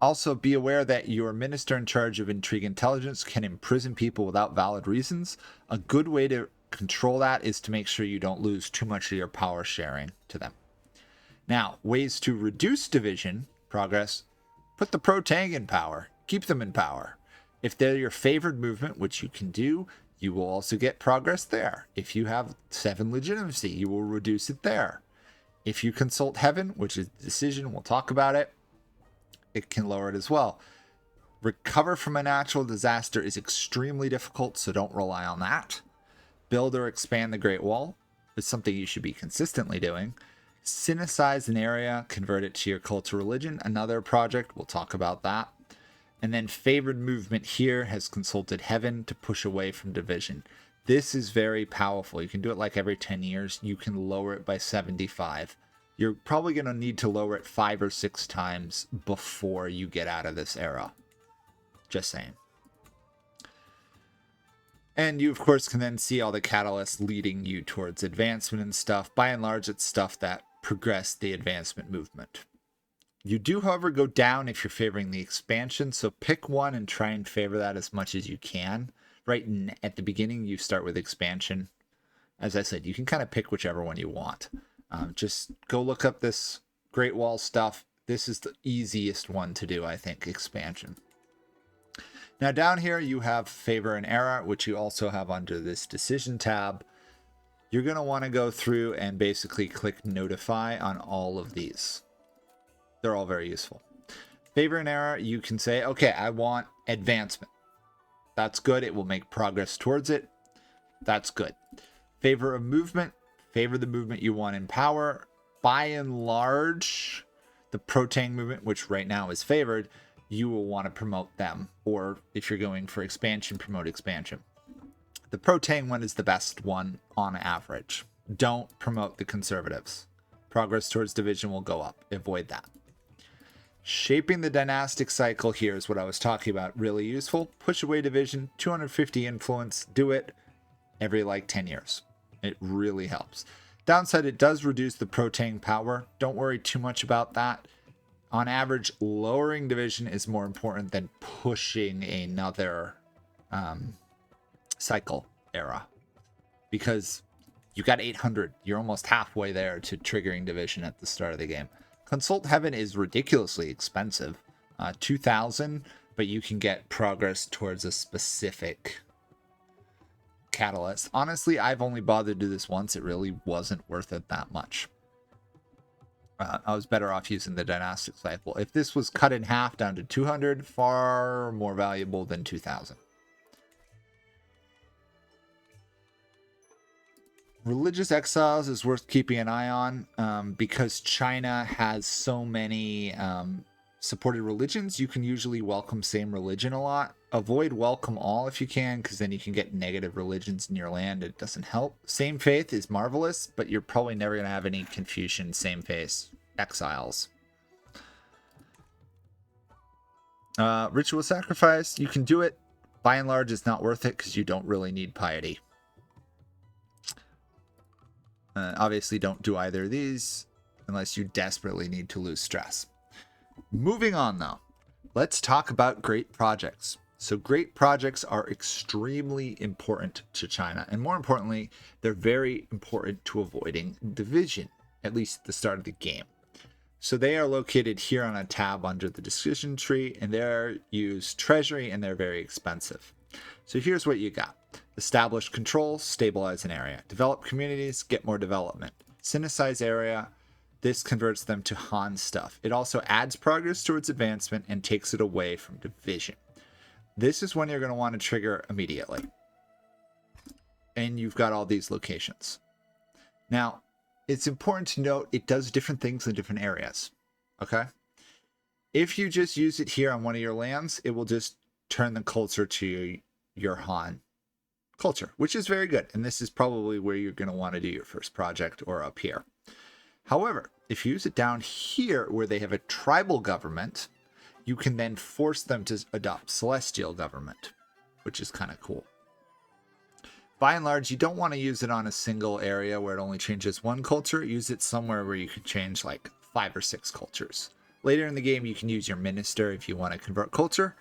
Also, be aware that your minister in charge of intrigue intelligence can imprison people without valid reasons. A good way to control that is to make sure you don't lose too much of your power sharing to them. Now, ways to reduce division progress: put the pro-Tang in power. Keep them in power. If they're your favored movement, which you can do, you will also get progress there. If you have 7 legitimacy, you will reduce it there. If you consult heaven, which is decision, we'll talk about it, it can lower it as well. Recover from a natural disaster is extremely difficult, so don't rely on that. Build or expand the Great Wall is something you should be consistently doing. Synthesize an area, convert it to your cult or religion, another project, we'll talk about that. And then favored movement here has consulted heaven to push away from division. This is very powerful. You can do it like every 10 years. You can lower it by 75. You're probably going to need to lower it 5 or 6 times before you get out of this era. Just saying. And you, of course, can then see all the catalysts leading you towards advancement and stuff. By and large, it's stuff that progress the advancement movement. You do, however, go down if you're favoring the expansion. So pick one and try and favor that as much as you can. Right at the beginning, you start with expansion. As I said, you can kind of pick whichever one you want. Just go look up this Great Wall stuff. This is the easiest one to do, I think, expansion. Now down here, you have favor and error, which you also have under this decision tab. You're going to want to go through and basically click notify on all of these. They're all very useful. Favor and error, you can say, okay, I want advancement. That's good. It will make progress towards it. That's good. Favor of movement. Favor the movement you want in power. By and large, the pro-Tang movement, which right now is favored, you will want to promote them. Or if you're going for expansion, promote expansion. The pro-Tang one is the best one on average. Don't promote the conservatives. Progress towards division will go up. Avoid that. Shaping the dynastic cycle here is what I was talking about. Really useful. Push away division, 250 influence. Do it every like 10 years. It really helps. Downside, it does reduce the pro-Tang power. Don't worry too much about that. On average, lowering division is more important than pushing another cycle era. Because you got 800. You're almost halfway there to triggering division at the start of the game. Consult Heaven is ridiculously expensive. 2,000, but you can get progress towards a specific catalyst. Honestly, I've only bothered to do this once. It really wasn't worth it that much. I was better off using the dynastic cycle. If this was cut in half down to 200, far more valuable than 2,000. Religious exiles is worth keeping an eye on because China has so many supported religions. You can usually welcome same religion a lot. Avoid welcome all if you can, because then you can get negative religions in your land. It doesn't help. Same faith is marvelous, but you're probably never going to have any Confucian same faith exiles. Ritual sacrifice, you can do it. By and large, it's not worth it because you don't really need piety. Obviously, don't do either of these unless you desperately need to lose stress. Moving on, though, let's talk about great projects. So great projects are extremely important to China. And more importantly, they're very important to avoiding division, at least at the start of the game. So they are located here on a tab under the decision tree, and they're used treasury, and they're very expensive. So here's what you got. Establish control, stabilize an area. Develop communities, get more development. Synthesize area, this converts them to Han stuff. It also adds progress towards advancement and takes it away from division. This is when you're going to want to trigger immediately. And you've got all these locations. Now, it's important to note it does different things in different areas. Okay? If you just use it here on one of your lands, it will just turn the culture to your Han culture, which is very good. And this is probably where you're going to want to do your first project, or up here. However, if you use it down here where they have a tribal government, you can then force them to adopt celestial government, which is kind of cool. By and large, you don't want to use it on a single area where it only changes one culture. Use it somewhere where you can change like 5 or 6 cultures. Later in the game, you can use your minister if you want to convert culture.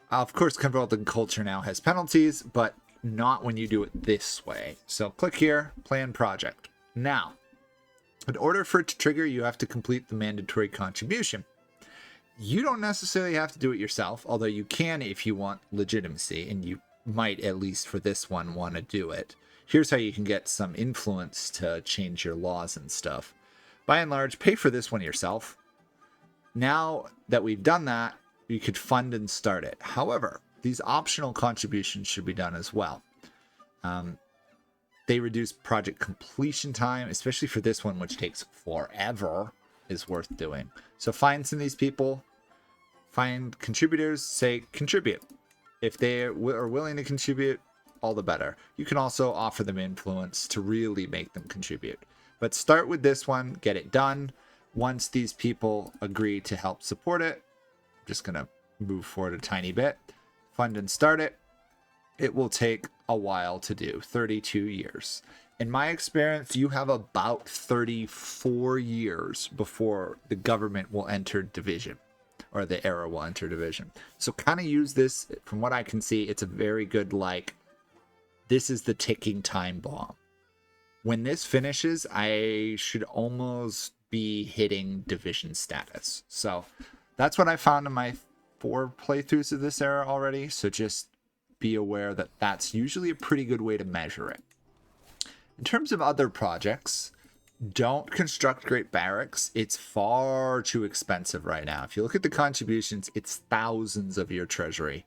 Of course, converting culture now has penalties, but not when you do it this way. So click here, plan project. Now, in order for it to trigger, you have to complete the mandatory contribution. You don't necessarily have to do it yourself, although you can if you want legitimacy, and you might, at least for this one, want to do it. Here's how you can get some influence to change your laws and stuff. By and large, pay for this one yourself. Now that we've done that, you could fund and start it. However, these optional contributions should be done as well. They reduce project completion time, especially for this one, which takes forever, is worth doing. So find some of these people, find contributors, say contribute. If they are willing to contribute, all the better. You can also offer them influence to really make them contribute. But start with this one, get it done. Once these people agree to help support it, I'm just going to move forward a tiny bit, fund and start it. It will take a while to do, 32 years. In my experience, you have about 34 years before the government will enter division, or the era will enter division. So kind of use this. From what I can see, it's a very good, like, this is the ticking time bomb. When this finishes, I should almost be hitting division status. So that's what I found in my 4 playthroughs of this era already. So just be aware that that's usually a pretty good way to measure it. In terms of other projects, don't construct great barracks. It's far too expensive right now. If you look at the contributions, it's thousands of your treasury.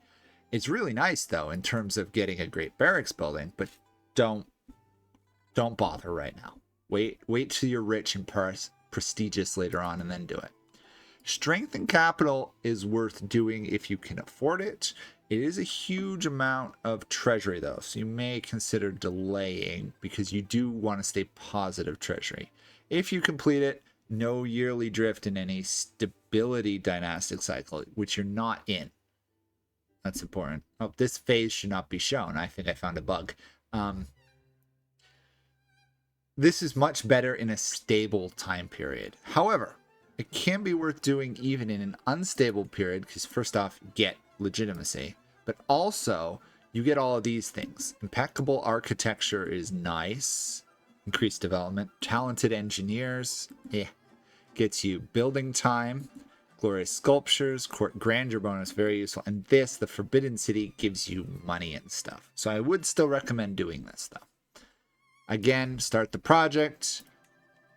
It's really nice though in terms of getting a great barracks building, but don't bother right now. Wait till you're rich and prestigious later on and then do it. Strength and capital is worth doing if you can afford it. It is a huge amount of treasury though, so you may consider delaying because you do want to stay positive treasury. If you complete it, no yearly drift in any stability dynastic cycle, which you're not in. That's important. Oh, this phase should not be shown. I think I found a bug. This is much better in a stable time period. However, it can be worth doing even in an unstable period because first off, you get legitimacy, but also you get all of these things. Impeccable architecture is nice. Increased development. Talented engineers. Gets you building time. Glorious sculptures. Court grandeur bonus. Very useful. And this, the Forbidden City, gives you money and stuff. So I would still recommend doing this though. Again, start the project.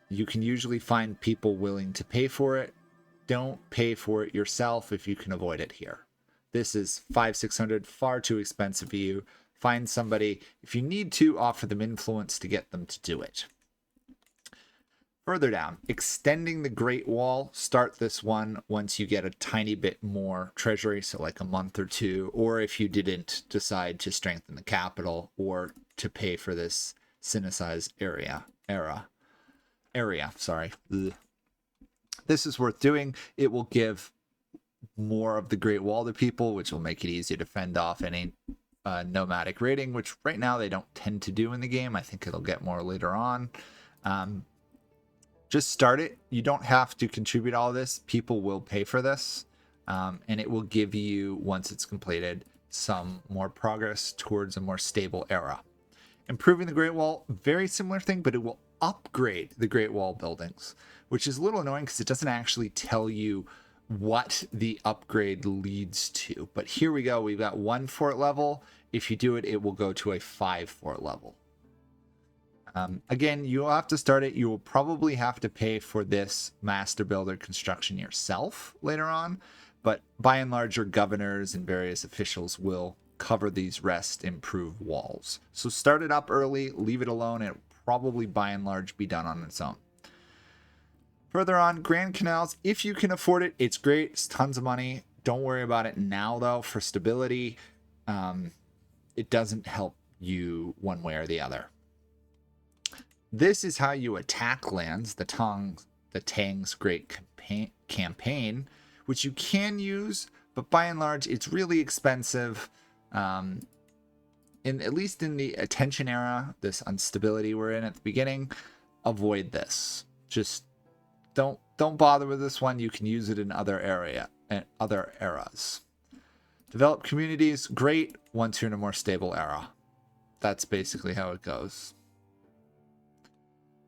You can usually find people willing to pay for it. Don't pay for it yourself if you can avoid it here. This is $500-600, far too expensive for you. Find somebody. If you need to, offer them influence to get them to do it. Further down, extending the Great Wall. Start this one once you get a tiny bit more treasury, so like a month or 2, or if you didn't decide to strengthen the capital or to pay for this Sinicized area. Sorry. Ugh. This is worth doing. It will give more of the Great Wall to people, which will make it easier to fend off any nomadic raiding, which right now they don't tend to do in the game. I think it'll get more later on. Just start it. You don't have to contribute all this. People will pay for this, and it will give you, once it's completed, some more progress towards a more stable era. Improving the Great Wall, very similar thing, but it will upgrade the Great Wall buildings, which is a little annoying because it doesn't actually tell you what the upgrade leads to. But here we go. We've got 1 fort level. If you do it, it will go to a 5 fort level. Again, you'll have to start it. You will probably have to pay for this master builder construction yourself later on. But by and large, your governors and various officials will cover these rest improve walls. So start it up early, leave it alone, and it will probably by and large be done on its own. Further on, Grand Canals, if you can afford it, it's great. It's tons of money. Don't worry about it now though. For stability, it doesn't help you one way or the other. This is how you attack lands, the Tang's Great Campaign, which you can use, but by and large, it's really expensive. at least in the attention era, this instability we're in at the beginning, avoid this. Just don't bother with this one. You can use it in other eras. Develop communities, great, once you're in a more stable era. That's basically how it goes.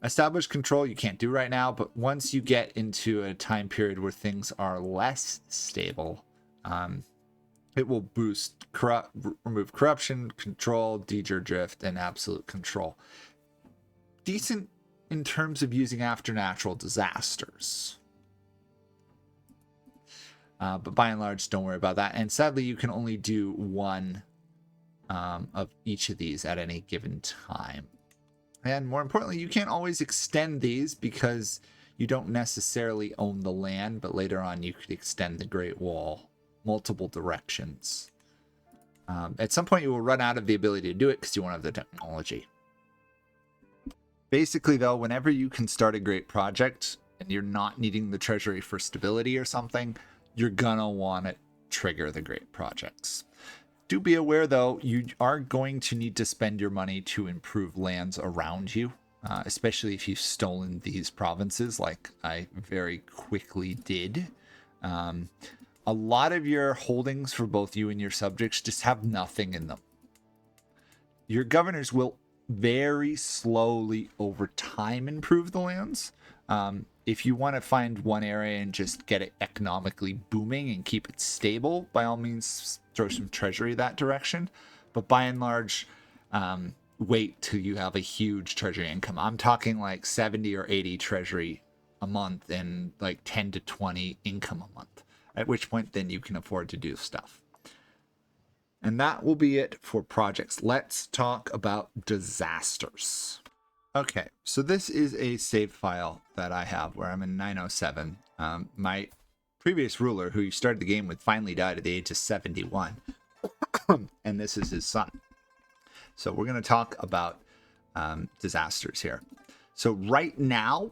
Establish control, you can't do right now, but once you get into a time period where things are less stable, it will remove corruption, control, de-jure drift, and absolute control. Decent in terms of using after natural disasters. But by and large, don't worry about that. And sadly, you can only do one of each of these at any given time. And more importantly, you can't always extend these because you don't necessarily own the land, but later on you could extend the Great Wall multiple directions. At some point you will run out of the ability to do it because you won't have the technology. Basically though, whenever you can start a great project and you're not needing the treasury for stability or something, you're gonna want to trigger the great projects. Do be aware, though, you are going to need to spend your money to improve lands around you, especially if you've stolen these provinces like I very quickly did. A lot of your holdings for both you and your subjects just have nothing in them. Your governors will very slowly over time improve the lands. If you want to find one area and just get it economically booming and keep it stable, by all means, throw some treasury that direction. But by and large, wait till you have a huge treasury income. I'm talking like 70 or 80 treasury a month and like 10 to 20 income a month, at which point then you can afford to do stuff. And that will be it for projects. Let's talk about disasters. Okay, so this is a save file that I have where I'm in 907. My previous ruler, who started the game with, finally died at the age of 71. And this is his son. So we're going to talk about disasters here. So right now,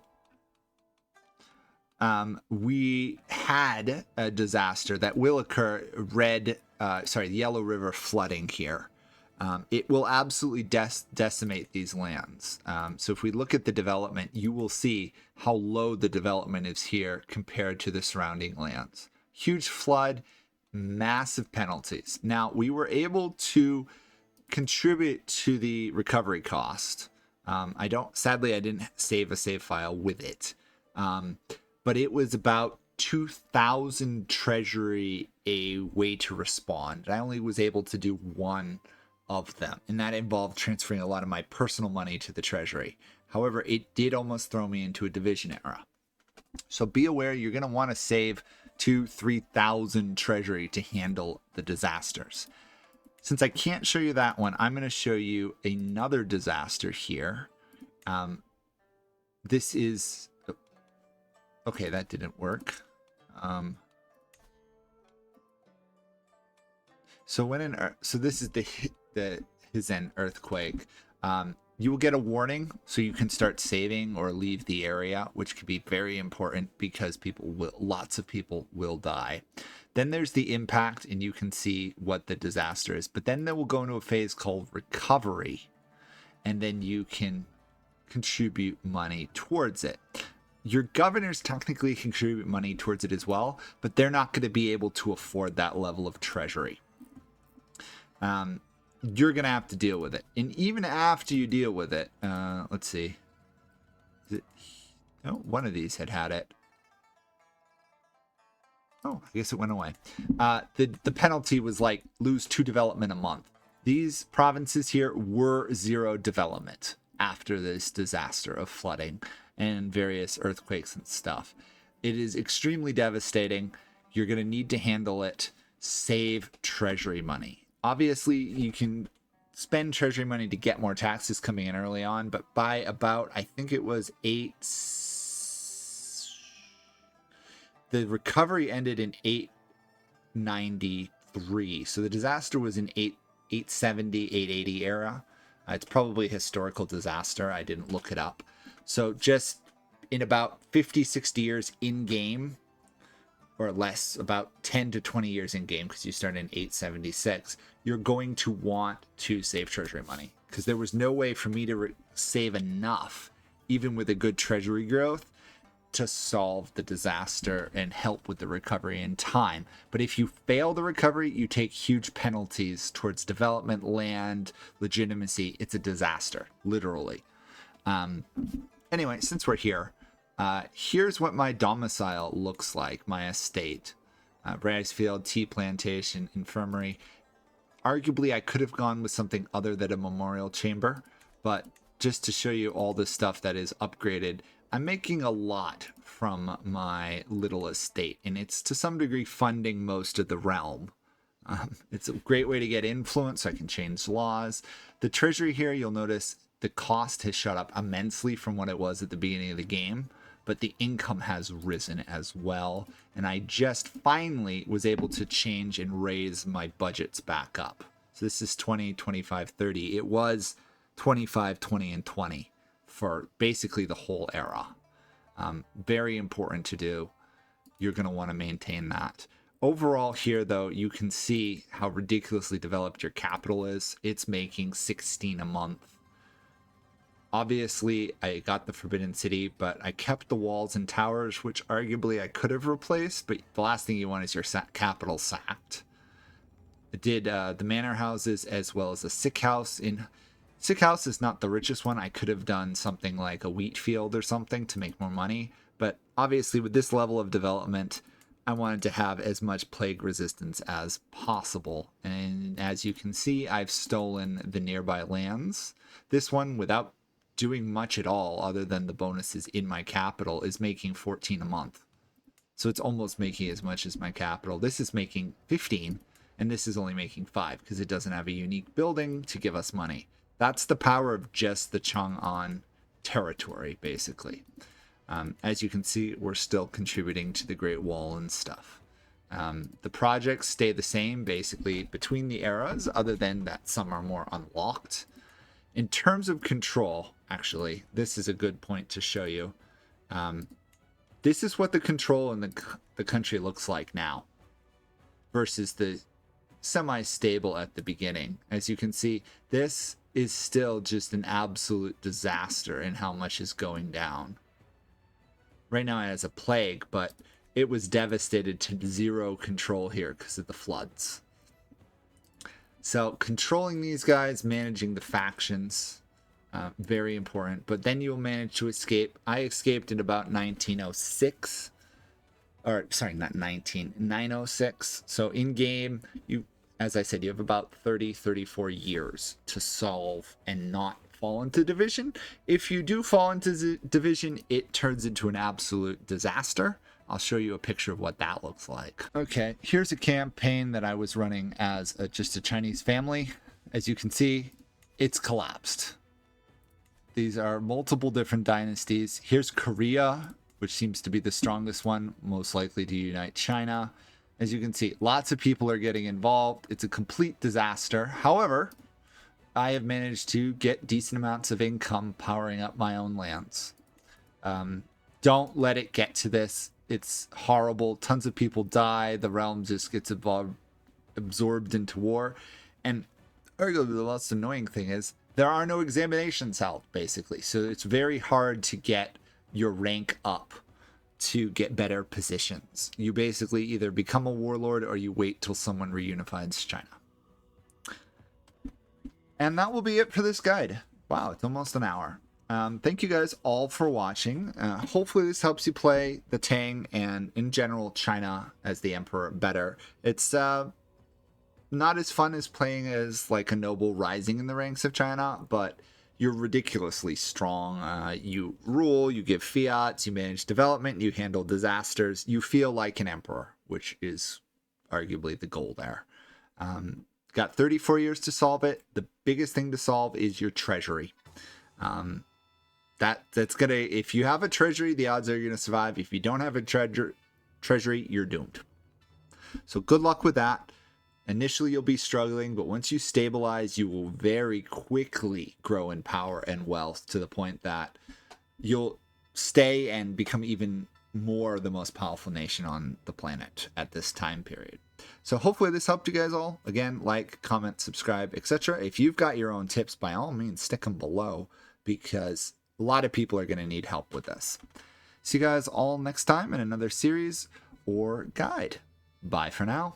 we had a disaster that will occur, Yellow River flooding here. It will absolutely decimate these lands. So if we look at the development, you will see how low the development is here compared to the surrounding lands. Huge flood, massive penalties. Now, we were able to contribute to the recovery cost. Sadly, I didn't save a save file with it. But it was about 2,000 treasury a way to respond. I only was able to do one of them, and that involved transferring a lot of my personal money to the treasury. However, it did almost throw me into a division era. So be aware, you're going to want to save 2,000-3,000 treasury to handle the disasters. Since I can't show you that one, I'm going to show you another disaster here. This is... Okay, that didn't work. So this is the Hizen earthquake. You will get a warning, so you can start saving or leave the area, which could be very important because lots of people will die. Then there's the impact, and you can see what the disaster is. But then they will go into a phase called recovery, and then you can contribute money towards it. Your governors technically contribute money towards it as well, but they're not going to be able to afford that level of treasury. You're going to have to deal with it. And even after you deal with it, let's see. One of these had it. Oh, I guess it went away. The penalty was like lose 2 development a month. These provinces here were 0 development after this disaster of flooding and various earthquakes and stuff. It is extremely devastating. You're going to need to handle it. Save treasury money. Obviously, you can spend treasury money to get more taxes coming in early on, but by about, I think it was the recovery ended in 893. So the disaster was in 870, 880 era. It's probably a historical disaster. I didn't look it up. So just in about 50, 60 years in game, or less, about 10 to 20 years in game, because you start in 876, you're going to want to save treasury money, because there was no way for me to save enough, even with a good treasury growth, to solve the disaster and help with the recovery in time. But if you fail the recovery, you take huge penalties towards development, land, legitimacy. It's a disaster, literally. Anyway, since we're here, here's what my domicile looks like, my estate. Rice Field, tea plantation, infirmary. Arguably, I could have gone with something other than a memorial chamber, but just to show you all the stuff that is upgraded, I'm making a lot from my little estate, and it's to some degree funding most of the realm. It's a great way to get influence, so I can change laws. The treasury here, you'll notice the cost has shot up immensely from what it was at the beginning of the game, but the income has risen as well. And I just finally was able to change and raise my budgets back up. So this is 20, 25, 30. It was 25, 20, and 20 for basically the whole era. Very important to do. You're going to want to maintain that. Overall here, though, you can see how ridiculously developed your capital is. It's making 16 a month. Obviously, I got the Forbidden City, but I kept the walls and towers, which arguably I could have replaced, but the last thing you want is your capital sacked. I did the manor houses as well as a sick house. Sick house is not the richest one. I could have done something like a wheat field or something to make more money, but obviously with this level of development, I wanted to have as much plague resistance as possible. And as you can see, I've stolen the nearby lands. This one, without doing much at all other than the bonuses in my capital, is making 14 a month. So it's almost making as much as my capital. This is making 15, and this is only making 5 because it doesn't have a unique building to give us money. That's the power of just the Chang'an territory, basically. As you can see, we're still contributing to the Great Wall and stuff. The projects stay the same, basically, between the eras, other than that some are more unlocked. In terms of control, actually, this is a good point to show you. This is what the control in the country looks like now versus the semi-stable at the beginning. As you can see, this is still just an absolute disaster in how much is going down. Right now it has a plague, but it was devastated to 0 control here because of the floods. So controlling these guys, managing the factions, very important. But then you'll manage to escape. I escaped in about 1906. Or, sorry, not 906. So in game, as I said, you have about 30, 34 years to solve and not fall into division. If you do fall into division, it turns into an absolute disaster. I'll show you a picture of what that looks like. Okay, here's a campaign that I was running as just a Chinese family. As you can see, it's collapsed. These are multiple different dynasties. Here's Korea, which seems to be the strongest one, most likely to unite China. As you can see, lots of people are getting involved. It's a complete disaster. However, I have managed to get decent amounts of income powering up my own lands. Don't let it get to this. It's horrible. Tons of people die. The realm just gets absorbed into war. And arguably the most annoying thing is there are no examinations held, basically. So it's very hard to get your rank up to get better positions. You basically either become a warlord or you wait till someone reunifies China. And that will be it for this guide. Wow, it's almost an hour. Thank you guys all for watching. Hopefully this helps you play the Tang and in general China as the Emperor better. It's not as fun as playing as like a noble rising in the ranks of China, but you're ridiculously strong. You rule, you give fiats, you manage development, you handle disasters. You feel like an emperor, which is arguably the goal there. Got 34 years to solve it. The biggest thing to solve is your treasury. That's gonna, if you have a treasury, the odds are you're gonna survive. If you don't have a treasury, you're doomed. So good luck with that. Initially you'll be struggling, but once you stabilize, you will very quickly grow in power and wealth to the point that you'll stay and become even more the most powerful nation on the planet at this time period. So hopefully this helped you guys all. Again, like, comment, subscribe, etc. If you've got your own tips, by all means, stick them below, because a lot of people are going to need help with this. See you guys all next time in another series or guide. Bye for now.